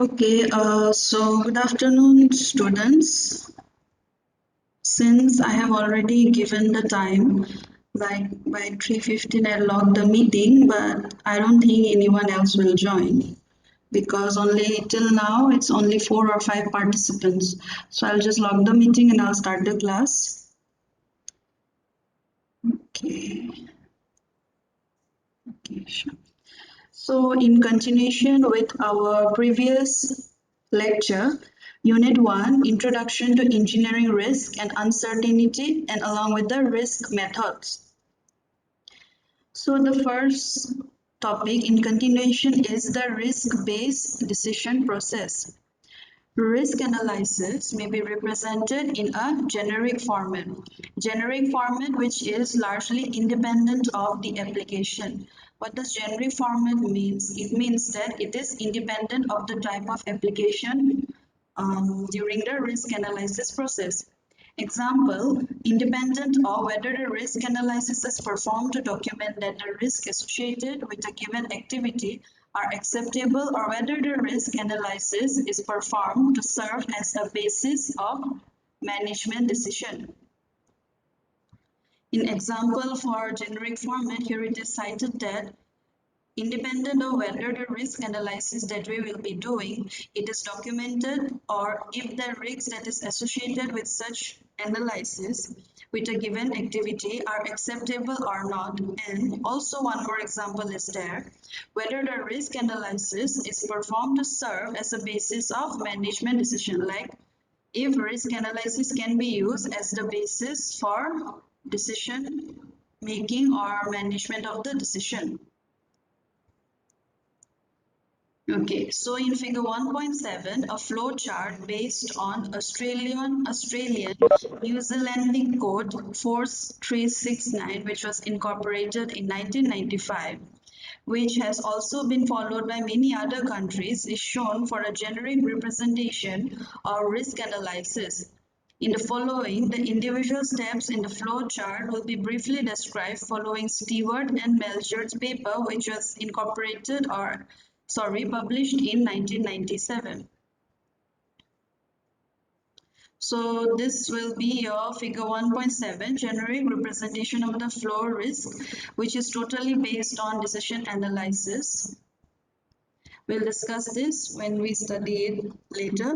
Okay, so good afternoon, students. Since I have already given the time, like by 3:15 I logged the meeting, but I don't think anyone else will join because only till now it's only 4 or 5 participants. So I'll just log the meeting and I'll start the class. Okay, okay, sure. So in continuation with our previous lecture, Unit 1, Introduction to Engineering Risk and Uncertainty, and along with the risk methods. So the first topic in continuation is the risk-based decision process. Risk analysis may be represented in a generic format. Generic format which is largely independent of the application. What does generic format means? It means that it is independent of the type of application during the risk analysis process. Example, independent of whether the risk analysis is performed to document that the risk associated with a given activity are acceptable or whether the risk analysis is performed to serve as a basis of management decision. In example for generic format, here it is cited that independent of whether the risk analysis that we will be doing, it is documented or if the risks that is associated with such analysis with a given activity are acceptable or not. And also one more example is there, whether the risk analysis is performed to serve as a basis of management decision, like if risk analysis can be used as the basis for decision making or management of the decision. Okay, so in figure 1.7, a flow chart based on Australian New Zealand code 4369, which was incorporated in 1995, which has also been followed by many other countries, is shown for a generic representation or risk analysis. In the following, the individual steps in the flow chart will be briefly described following Stewart and Melcher's paper, which was published in 1997. So this will be your figure 1.7, generic representation of the flow risk, which is totally based on decision analysis. We'll discuss this when we study it later.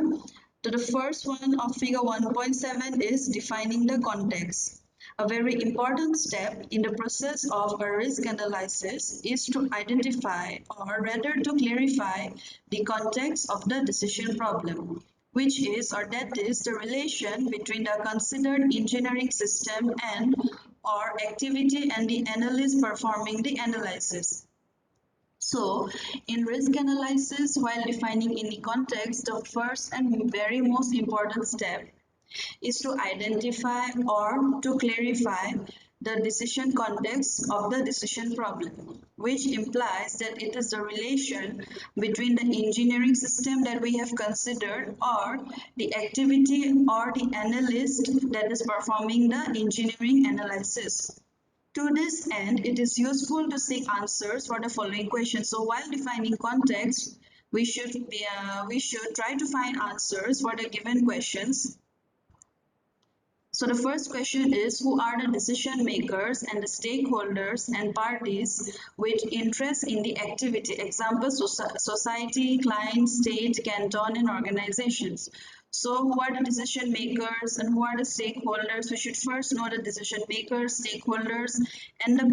So the first one of figure 1.7 is defining the context. A very important step in the process of a risk analysis is to identify or rather to clarify the context of the decision problem, which is or that is the relation between the considered engineering system and or activity and the analyst performing the analysis. So, in risk analysis, while defining any context, the first and very most important step is to identify or to clarify the decision context of the decision problem, which implies that it is the relation between the engineering system that we have considered or the activity or the analyst that is performing the engineering analysis. To this end, it is useful to seek answers for the following questions. So while defining context, we should try to find answers for the given questions. So the first question is, who are the decision makers and the stakeholders and parties with interest in the activity? Example, society, client, state, canton, and organizations. So who are the decision makers and who are the stakeholders? We should first know the decision makers, stakeholders, and the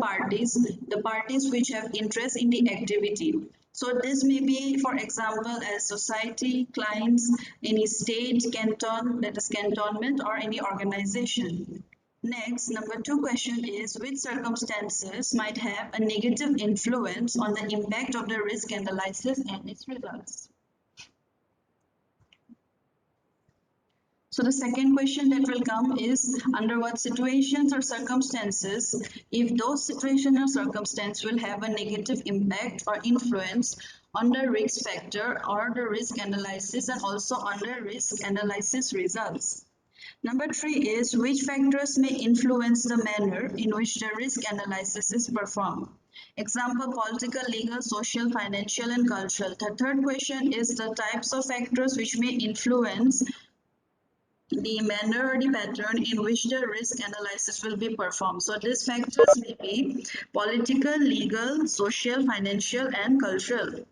parties which have interest in the activity. So this may be, for example, as society, clients, any state, canton, that is cantonment, or any organization. Next, number 2 question is, which circumstances might have a negative influence on the impact of the risk analysis and its results? So the second question that will come is, under what situations or circumstances, if those situations or circumstances will have a negative impact or influence on the risk factor or the risk analysis and also on the risk analysis results. Number 3 is, which factors may influence the manner in which the risk analysis is performed? Example, political, legal, social, financial, and cultural. The third question is the types of factors which may influence the manner or the pattern in which the risk analysis will be performed. So these factors may be political, legal, social, financial, and cultural.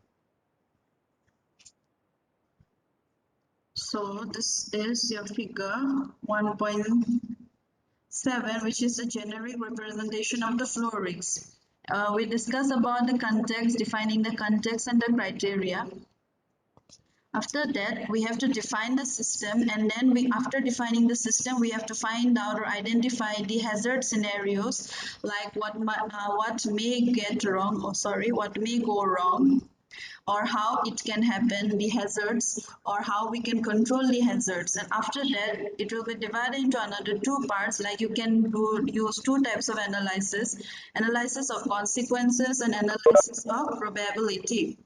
So this is your figure 1.7, which is a generic representation of the flow risk. We discuss about the context, defining the context and the criteria. After that, we have to define the system, and then after defining the system, we have to find out or identify the hazard scenarios, like what may get wrong, what may go wrong, or how it can happen, the hazards, or how we can control the hazards. And after that, it will be divided into another two parts, like you can use two types of analysis of consequences and analysis of probability.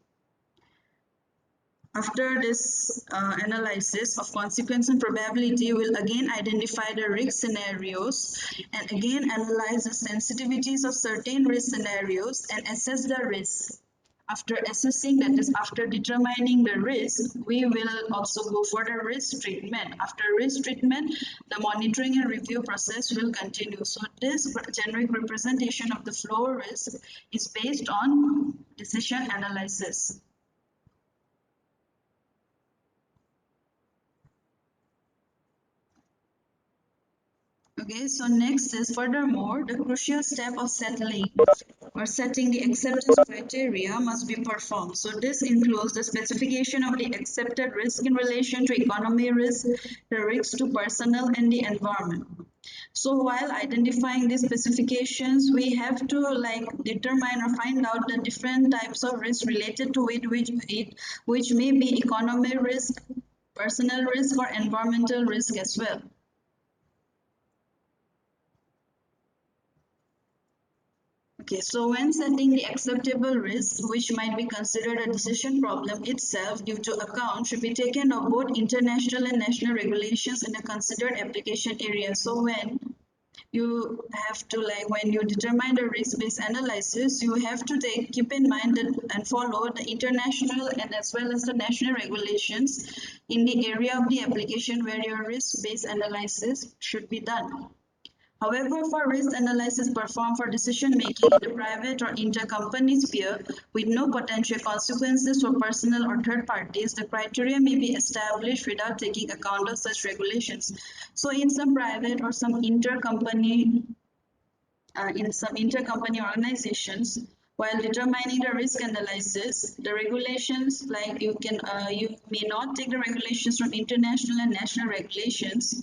After this analysis of consequence and probability, we'll again identify the risk scenarios and again analyze the sensitivities of certain risk scenarios and assess the risk. After assessing, that is after determining the risk, we will also go for the risk treatment. After risk treatment, the monitoring and review process will continue. So this generic representation of the flow risk is based on decision analysis. Okay, so next is furthermore, the crucial step of settling or setting the acceptance criteria must be performed. So this includes the specification of the accepted risk in relation to economy risk, the risk to personnel and the environment. So while identifying these specifications, we have to determine or find out the different types of risk related to it, which may be economy risk, personnel risk, or environmental risk as well. Okay, so when setting the acceptable risk, which might be considered a decision problem itself due to account, should be taken of both international and national regulations in a considered application area. So when you have to when you determine the risk-based analysis, you have to keep in mind that and follow the international and as well as the national regulations in the area of the application where your risk-based analysis should be done. However, for risk analysis performed for decision-making in the private or intercompany sphere with no potential consequences for personal or third parties, the criteria may be established without taking account of such regulations. So in some private or some intercompany organizations, while determining the risk analysis, the regulations you may not take the regulations from international and national regulations,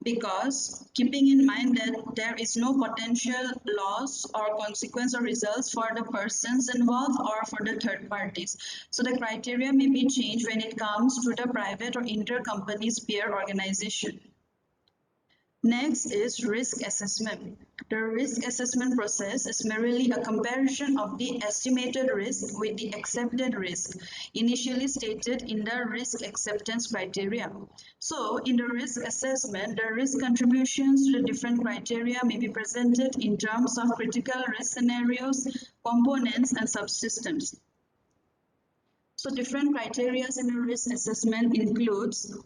because keeping in mind that there is no potential loss or consequence or results for the persons involved or for the third parties. So the criteria may be changed when it comes to the private or intercompany sphere organization. Next is risk assessment. The risk assessment process is merely a comparison of the estimated risk with the accepted risk, initially stated in the risk acceptance criteria. So, in the risk assessment, the risk contributions to the different criteria may be presented in terms of critical risk scenarios, components, and subsystems. So, different criteria in the risk assessment includes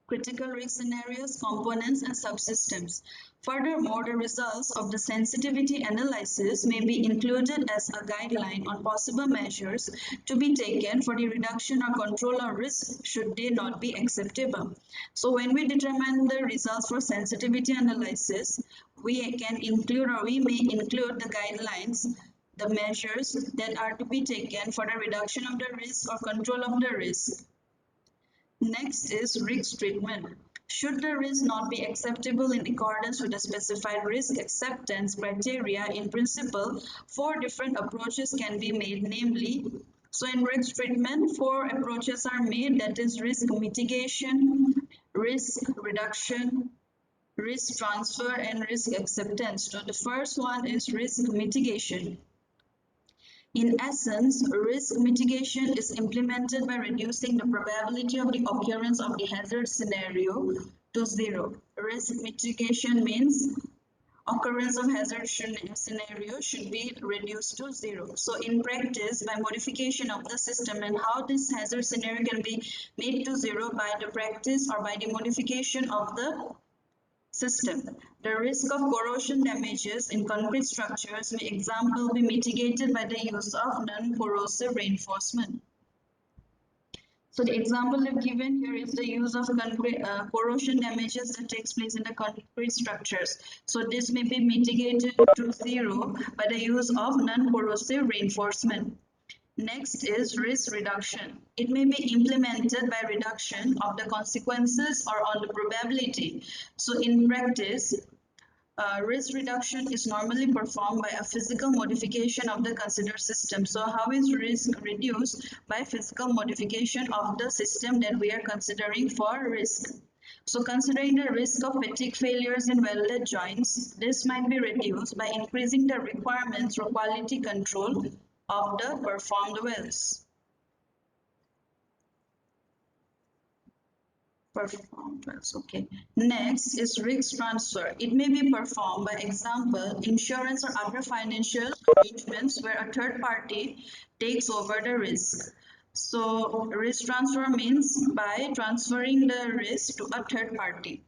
critical risk scenarios, components, and subsystems. Furthermore, the results of the sensitivity analysis may be included as a guideline on possible measures to be taken for the reduction or control of risk should they not be acceptable. So when we determine the results for sensitivity analysis, we can include or we may include the guidelines, the measures that are to be taken for the reduction of the risk or control of the risk. Next is risk treatment. Should the risk not be acceptable in accordance with the specified risk acceptance criteria, in principle, 4 different approaches can be made, namely, so in risk treatment, 4 approaches are made, that is risk mitigation, risk reduction, risk transfer, and risk acceptance. So the first one is risk mitigation. In essence, risk mitigation is implemented by reducing the probability of the occurrence of the hazard scenario to 0. Risk mitigation means occurrence of hazard scenario should be reduced to 0. So in practice, by modification of the system and how this hazard scenario can be made to 0 by the practice or by the modification of the system. The risk of corrosion damages in concrete structures may example be mitigated by the use of non-corrosive reinforcement. So the example I've given here is the use of corrosion damages that takes place in the concrete structures. So this may be mitigated to 0 by the use of non-corrosive reinforcement. Next is risk reduction. It may be implemented by reduction of the consequences or on the probability. So in practice, risk reduction is normally performed by a physical modification of the considered system. So how is risk reduced? By physical modification of the system that we are considering for risk. So considering the risk of fatigue failures in welded joints, this might be reduced by increasing the requirements for quality control of the performed welds. Okay. Next is risk transfer. It may be performed by example, insurance or other financial arrangements where a third party takes over the risk. So risk transfer means by transferring the risk to a third party.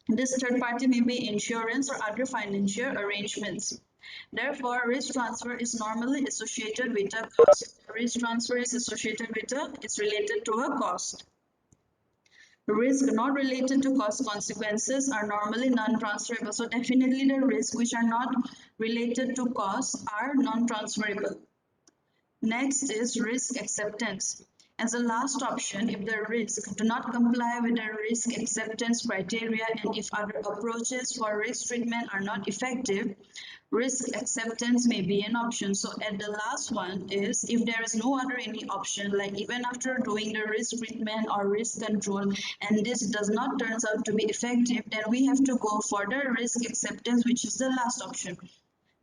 This third party may be insurance or other financial arrangements. Therefore, risk transfer is normally associated with a cost. Risk transfer is associated with it's related to a cost. Risk not related to cost consequences are normally non-transferable. So definitely the risks which are not related to cost are non-transferable. Next is risk acceptance. As a last option, if the risk do not comply with the risk acceptance criteria and if other approaches for risk treatment are not effective, risk acceptance may be an option. So at the last one is if there is no other any option, like even after doing the risk treatment or risk control and this does not turns out to be effective, then we have to go for the risk acceptance, which is the last option.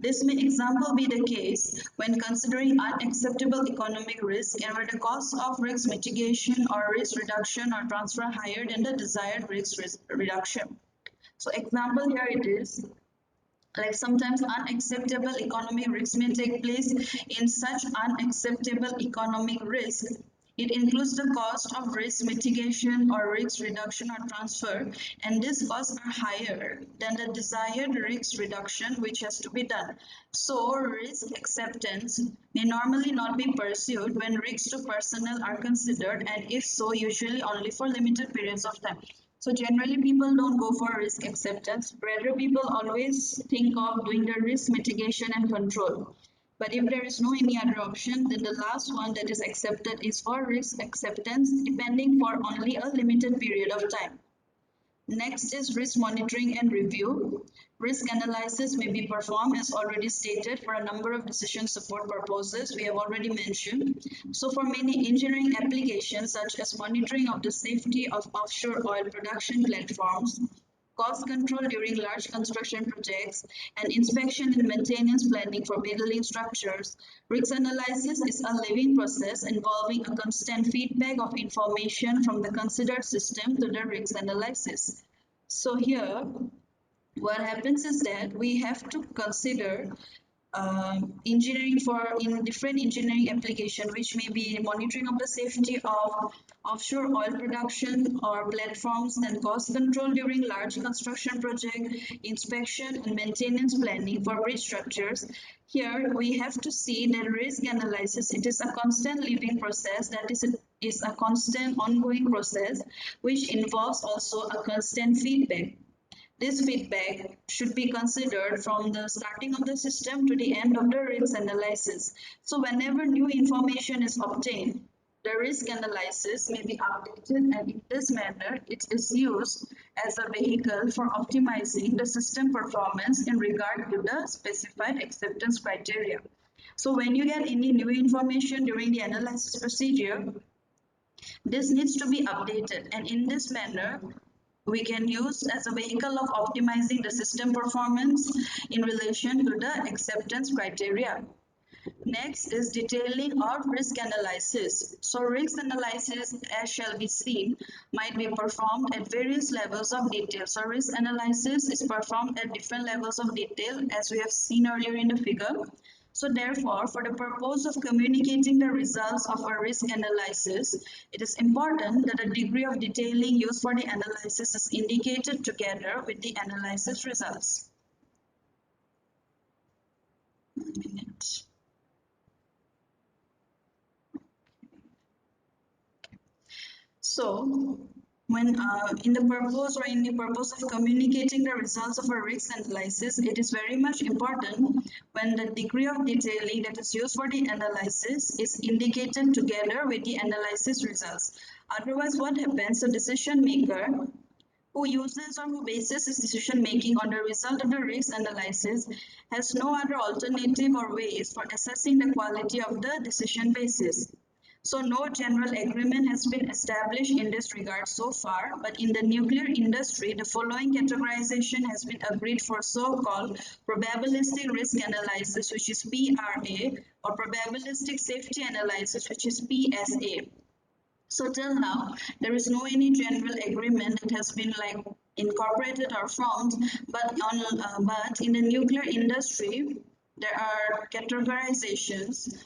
This may example be the case when considering unacceptable economic risk and where the cost of risk mitigation or risk reduction or transfer higher than the desired risk reduction. So example here it is, like sometimes unacceptable economic risk may take place. In such unacceptable economic risk, it includes the cost of risk mitigation or risk reduction or transfer, and these costs are higher than the desired risk reduction which has to be done. So risk acceptance may normally not be pursued when risks to personnel are considered, and if so, usually only for limited periods of time. So generally people don't go for risk acceptance, rather people always think of doing the risk mitigation and control. But if there is no any other option, then the last one that is accepted is for risk acceptance, depending for only a limited period of time. Next is risk monitoring and review. Risk analysis may be performed as already stated for a number of decision support purposes we have already mentioned. So for many engineering applications such as monitoring of the safety of offshore oil production platforms, cost control during large construction projects, and inspection and maintenance planning for building structures, risk analysis is a living process involving a constant feedback of information from the considered system to the risk analysis. So here, what happens is that we have to consider engineering for in different engineering application, which may be monitoring of the safety of offshore oil production or platforms, then cost control during large construction project, inspection and maintenance planning for bridge structures. Here we have to see that risk analysis, it is a constant living process, that is a constant ongoing process which involves also a constant feedback. This feedback should be considered from the starting of the system to the end of the risk analysis. So whenever new information is obtained, the risk analysis may be updated, and in this manner, it is used as a vehicle for optimizing the system performance in regard to the specified acceptance criteria. So when you get any new information during the analysis procedure, this needs to be updated, and in this manner, we can use as a vehicle of optimizing the system performance in relation to the acceptance criteria. Next is detailing of risk analysis. So risk analysis, as shall be seen, might be performed at various levels of detail. So risk analysis is performed at different levels of detail, as we have seen earlier in the figure. So therefore, for the purpose of communicating the results of a risk analysis, it is important that the degree of detailing used for the analysis is indicated together with the analysis results. So, when in the purpose of communicating the results of a risk analysis, it is very much important when the degree of detailing that is used for the analysis is indicated together with the analysis results. Otherwise, what happens? The decision maker who uses or who bases his decision making on the result of the risk analysis has no other alternative or ways for assessing the quality of the decision basis. So no general agreement has been established in this regard so far, but in the nuclear industry, the following categorization has been agreed for so-called probabilistic risk analysis, which is PRA, or probabilistic safety analysis, which is PSA. So till now, there is no any general agreement that has been like incorporated or formed, but in the nuclear industry, there are categorizations,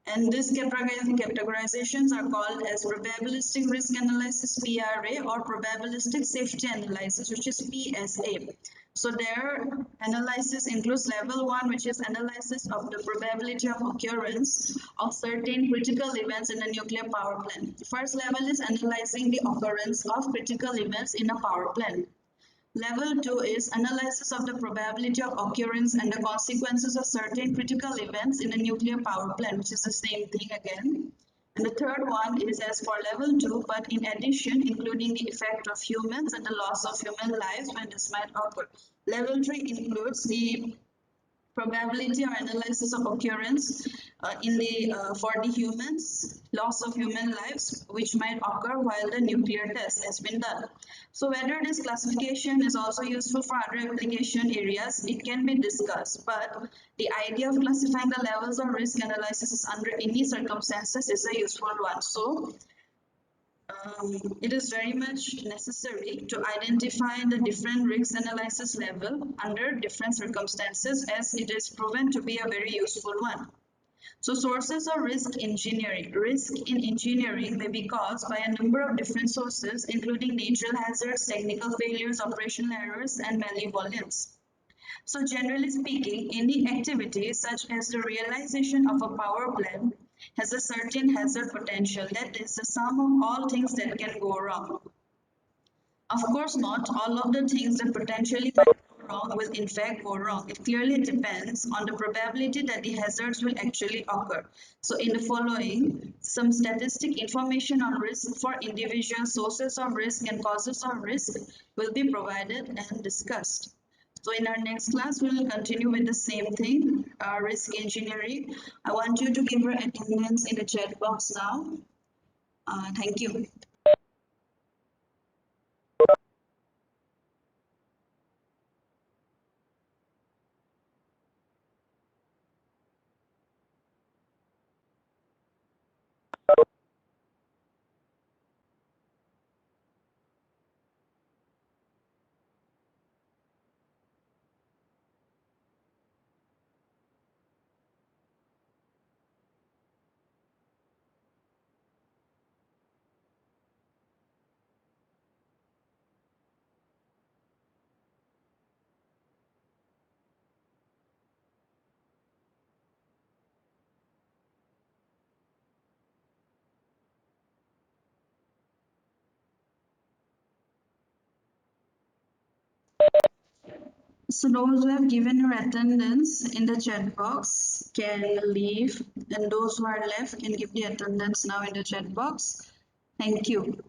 and these categorizations are called as probabilistic risk analysis (PRA) or probabilistic safety analysis, which is PSA. So their analysis includes level 1, which is analysis of the probability of occurrence of certain critical events in a nuclear power plant. The first level is analyzing the occurrence of critical events in a power plant. Level 2 is analysis of the probability of occurrence and the consequences of certain critical events in a nuclear power plant, which is the same thing again. And the third one is as for level 2, but in addition, including the effect of humans and the loss of human lives when this might occur. Level 3 includes the probability or analysis of occurrence for the humans, loss of human lives, which might occur while the nuclear test has been done. So whether this classification is also useful for other application areas, it can be discussed. But the idea of classifying the levels of risk analysis under any circumstances is a useful one. So it is very much necessary to identify the different risk analysis level under different circumstances, as it is proven to be a very useful one. So sources of risk engineering. Risk in engineering may be caused by a number of different sources, including natural hazards, technical failures, operational errors, and malvolence. So generally speaking, any activity such as the realization of a power plant has a certain hazard potential, that is the sum of all things that can go wrong. Of course, not all of the things that potentially might go wrong will in fact go wrong. It clearly depends on the probability that the hazards will actually occur. So in the following, some statistic information on risk for individual sources of risk and causes of risk will be provided and discussed. So in our next class, we will continue with the same thing, risk engineering. I want you to give your attendance in the chat box now. Thank you. So those who have given your attendance in the chat box can leave, and those who are left can give the attendance now in the chat box. Thank you.